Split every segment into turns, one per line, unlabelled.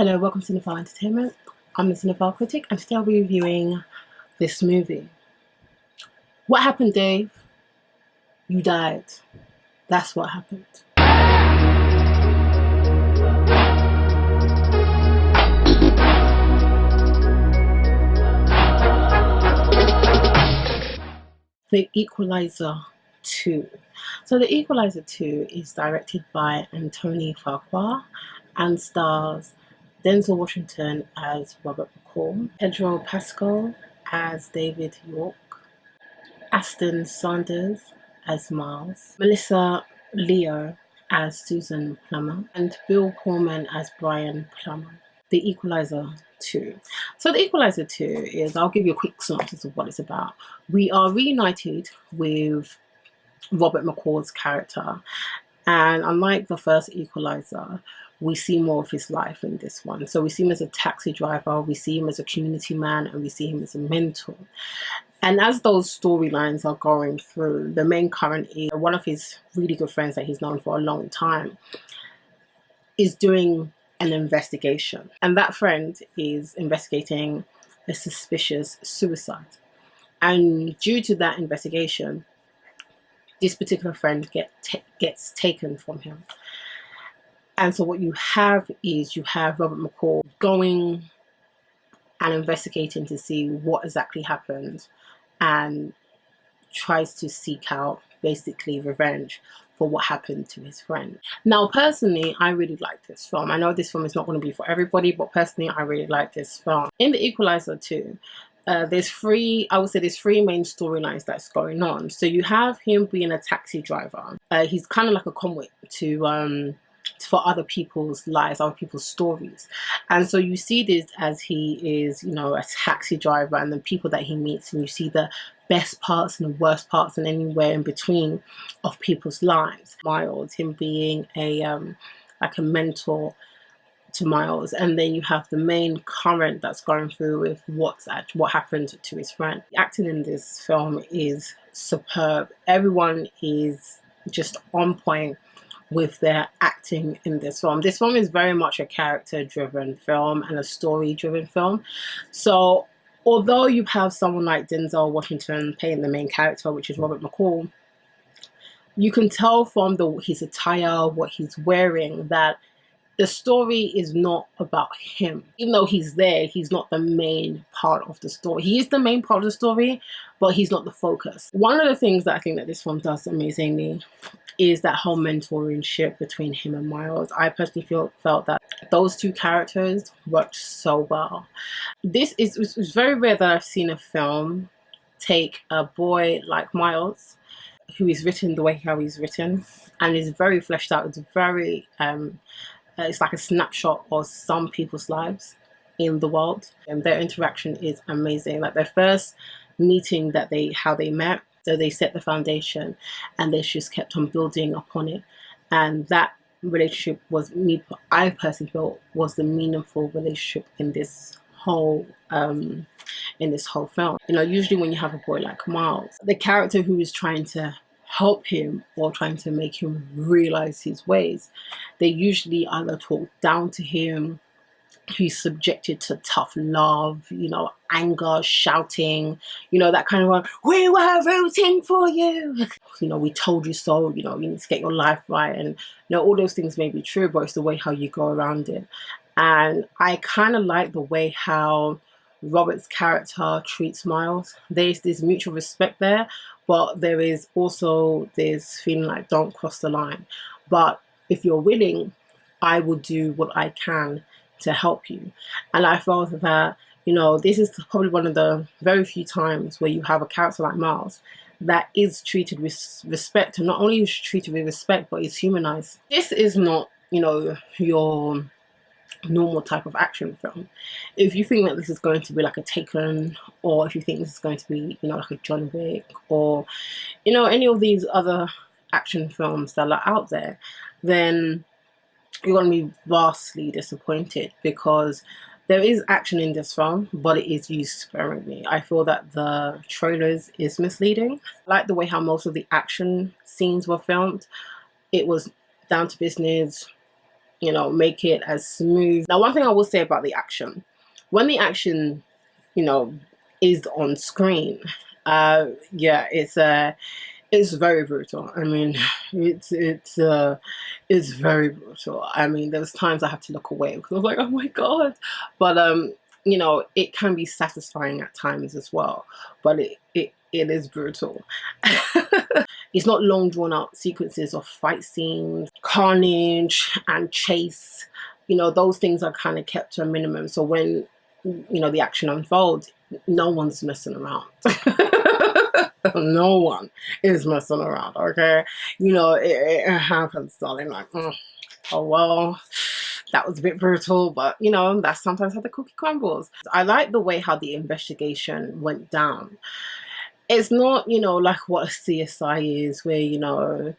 Hello, welcome to Cinephile Entertainment. I'm the Cinephile critic, and today I'll be reviewing this movie. What happened, Dave? You died. That's what happened. The Equalizer 2. So The Equalizer 2 is directed by Anthony Fuqua and stars Denzel Washington as Robert McCall, Pedro Pascal as David York, Aston Sanders as Miles, Melissa Leo as Susan Plummer, and Bill Pullman as Brian Plummer. The Equalizer 2. So The Equalizer 2 is, I'll give you a quick synopsis of what it's about. We are reunited with Robert McCall's character, and unlike the first Equalizer, we see more of his life in this one. So we see him as a taxi driver, we see him as a community man, and we see him as a mentor. And as those storylines are going through, the main current is one of his really good friends that he's known for a long time is doing an investigation. And that friend is investigating a suspicious suicide. And due to that investigation, this particular friend gets taken from him. And so what you have is you have Robert McCall going and investigating to see what exactly happened and tries to seek out basically revenge for what happened to his friend. Now, personally, I really like this film. I know this film is not going to be for everybody, but personally, I really like this film. In The Equalizer 2, there's three main storylines that's going on. So you have him being a taxi driver. He's kind of like a conduit to for other people's lives, other people's stories. And so you see this as he is, you know, a taxi driver, and the people that he meets, and you see the best parts and the worst parts and anywhere in between of people's lives. Miles, him being a like a mentor to Miles, and then you have the main current that's going through with what happened to his friend. The acting in this film is superb. Everyone is just on point with their acting in this film. This film is very much a character-driven film and a story-driven film. So although you have someone like Denzel Washington playing the main character, which is Robert McCall, you can tell from his attire, what he's wearing, that the story is not about him. Even though he's there, he's not the main part of the story. He is the main part of the story, but he's not the focus. One of the things that I think that this film does amazingly is that whole mentorship between him and Miles. I personally felt that those two characters worked so well. It's very rare that I've seen a film take a boy like Miles, who is written the way how he's written, and is very fleshed out. It's very it's like a snapshot of some people's lives in the world, and their interaction is amazing. Like their first meeting, how they met, so they set the foundation and they just kept on building upon it, and that relationship I personally felt was the meaningful relationship in this whole film. You know, usually when you have a boy like Miles, the character who is trying to help him or trying to make him realize his ways, they usually either talk down to him, he's subjected to tough love, you know, anger, shouting, you know, that kind of one, we were rooting for you, you know, we told you so, you know, you need to get your life right. And you know, all those things may be true, but it's the way how you go around it. And I kind of like the way how Robert's character treats Miles. There's this mutual respect there, but there is also this feeling like, don't cross the line, but if you're willing, I will do what I can to help you. And I felt that, you know, this is probably one of the very few times where you have a character like Miles that is treated with respect, and not only is treated with respect, but is humanized. This is not, you know, your normal type of action film. If you think that this is going to be like a Taken, or if you think this is going to be, you know, like a John Wick, or, you know, any of these other action films that are out there, then you're going to be vastly disappointed, because there is action in this film, but it is used sparingly. I feel that the trailers is misleading. I like the way how most of the action scenes were filmed. It was down to business, you know, make it as smooth. Now, one thing I will say about the action, when the action, you know, is on screen, yeah, it's very brutal. I mean, it's very brutal. I mean, there was times I had to look away because I was like, oh my god. But you know, it can be satisfying at times as well. But it is brutal. It's not long drawn out sequences of fight scenes, carnage and chase. You know, those things are kind of kept to a minimum. So when, you know, the action unfolds, no one's messing around. No one is messing around, okay? You know, it happens, darling. Like, oh well, that was a bit brutal, but you know, that's sometimes how the cookie crumbles. I like the way how the investigation went down. It's not, you know, like what a CSI is, where, you know,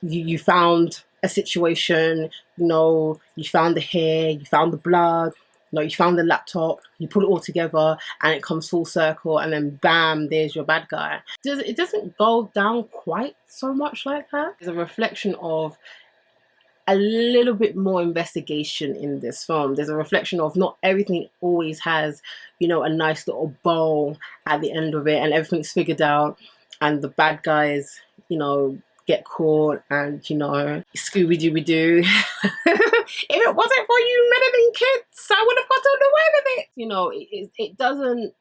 you found a situation, you know, you found the hair, you found the blood, you know, you found the laptop, you put it all together and it comes full circle and then bam, there's your bad guy. It doesn't go down quite so much like that. There's a reflection of a little bit more investigation in this film. There's a reflection of not everything always has, you know, a nice little bow at the end of it and everything's figured out and the bad guys, you know, get caught and, you know, Scooby-Dooby-Doo. If it wasn't for you meddling kids, I would have gotten away with it. You know,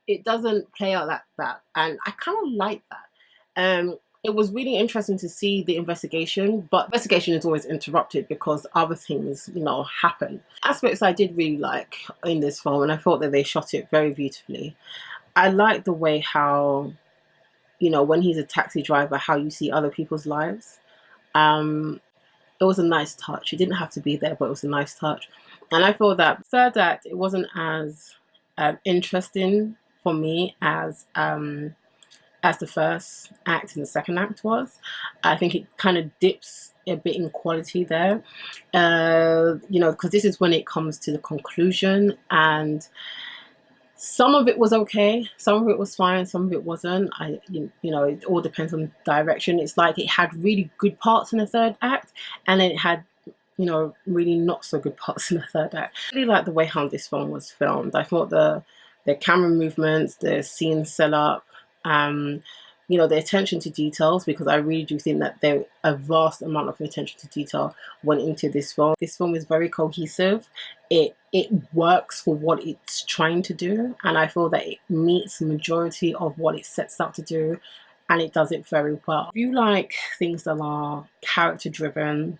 it doesn't play out like that, and I kind of like that. It was really interesting to see the investigation, but investigation is always interrupted because other things, you know, happen. Aspects I did really like in this film, and I thought that they shot it very beautifully. I like the way how, you know, when he's a taxi driver, how you see other people's lives. It was a nice touch. It didn't have to be there, but it was a nice touch. And I feel that third act, it wasn't as interesting for me as the first act and the second act was. I think it kind of dips a bit in quality there, you know, because this is when it comes to the conclusion, and some of it was okay, some of it was fine, some of it wasn't. You know, it all depends on direction. It's like it had really good parts in the third act, and then it had, you know, really not so good parts in the third act. I really like the way how this film was filmed. I thought the camera movements, the scene set up, you know, the attention to details, because I really do think that there a vast amount of attention to detail went into this film. This film is very cohesive. It works for what it's trying to do, and I feel that it meets the majority of what it sets out to do, and it does it very well. If you like things that are character driven,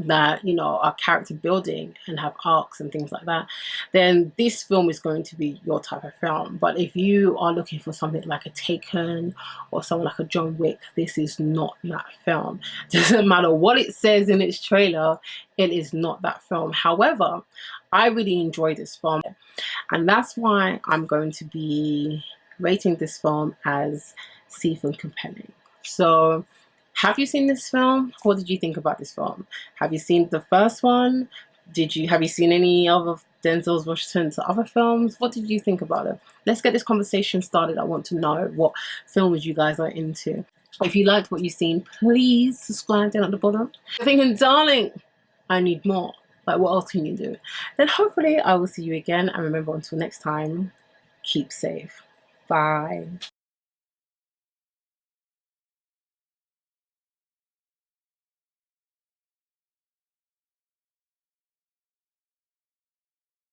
that, you know, are character building and have arcs and things like that, then this film is going to be your type of film. But if you are looking for something like a Taken or something like a John Wick, this is not that film. Doesn't matter what it says in its trailer, it is not that film. However, I really enjoyed this film, and that's why I'm going to be rating this film as safe and compelling. So have you seen this film? What did you think about this film? Have you seen the first one? Have you seen any other Denzel Washington's other films? What did you think about it? Let's get this conversation started. I want to know what films you guys are into. If you liked what you've seen, please subscribe down at the bottom. You're thinking, darling, I need more. Like, what else can you do? Then hopefully I will see you again. And remember, until next time, keep safe. Bye.